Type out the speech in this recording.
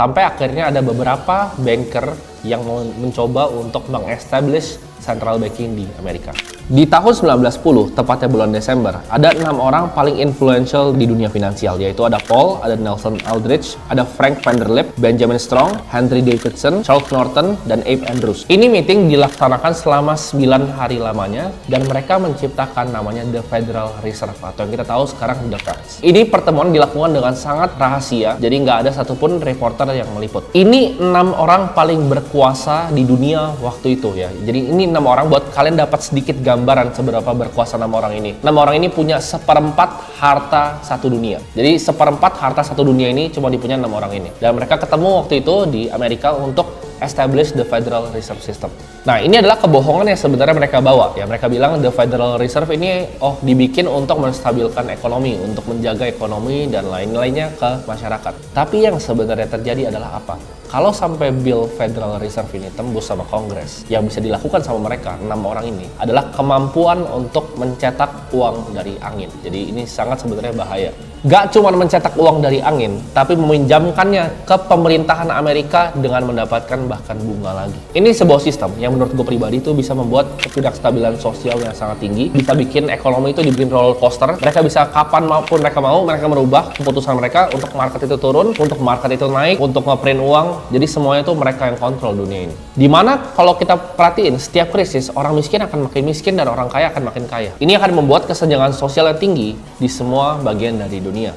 Sampai akhirnya ada beberapa banker yang mencoba untuk meng-establish central banking di Amerika. Di tahun 1910, tepatnya bulan Desember, ada 6 orang paling influential di dunia finansial, yaitu ada Paul, ada Nelson Aldrich, ada Frank Vanderlip, Benjamin Strong, Henry Davidson, Charles Norton, dan Abe Andrews. Ini meeting dilaksanakan selama 9 hari lamanya, dan mereka menciptakan namanya The Federal Reserve, atau yang kita tahu sekarang The Fed. Ini pertemuan dilakukan dengan sangat rahasia, jadi nggak ada satupun reporter yang meliput. Ini 6 orang paling berkuasa di dunia waktu itu ya. Jadi ini 6 orang buat kalian dapat sedikit gambaran seberapa berkuasa 6 orang ini. 6 orang ini punya 1/4 harta satu dunia. Jadi 1/4 harta satu dunia ini cuma dipunya 6 orang ini. Dan mereka ketemu waktu itu di Amerika untuk establish the Federal Reserve System. Nah, ini adalah kebohongan yang sebenarnya mereka bawa. Ya, mereka bilang the Federal Reserve ini dibikin untuk menstabilkan ekonomi, untuk menjaga ekonomi dan lain-lainnya ke masyarakat. Tapi yang sebenarnya terjadi adalah apa? Kalau sampai Bill Federal Reserve ini tembus sama Kongres, yang bisa dilakukan sama mereka, 6 orang ini, adalah kemampuan untuk mencetak uang dari angin. Jadi ini sangat sebenarnya bahaya. Gak cuma mencetak uang dari angin, tapi meminjamkannya ke pemerintahan Amerika dengan mendapatkan bahkan bunga lagi. Ini sebuah sistem yang menurut gue pribadi itu bisa membuat ketidakstabilan sosial yang sangat tinggi, bisa bikin ekonomi itu dibikin roller coaster. Mereka bisa kapan maupun mereka mau, mereka merubah keputusan mereka untuk market itu turun, untuk market itu naik, untuk ngeprint uang. Jadi semuanya itu mereka yang kontrol dunia ini. Dimana kalau kita perhatiin, setiap krisis orang miskin akan makin miskin dan orang kaya akan makin kaya. Ini akan membuat kesenjangan sosial yang tinggi di semua bagian dari dunia.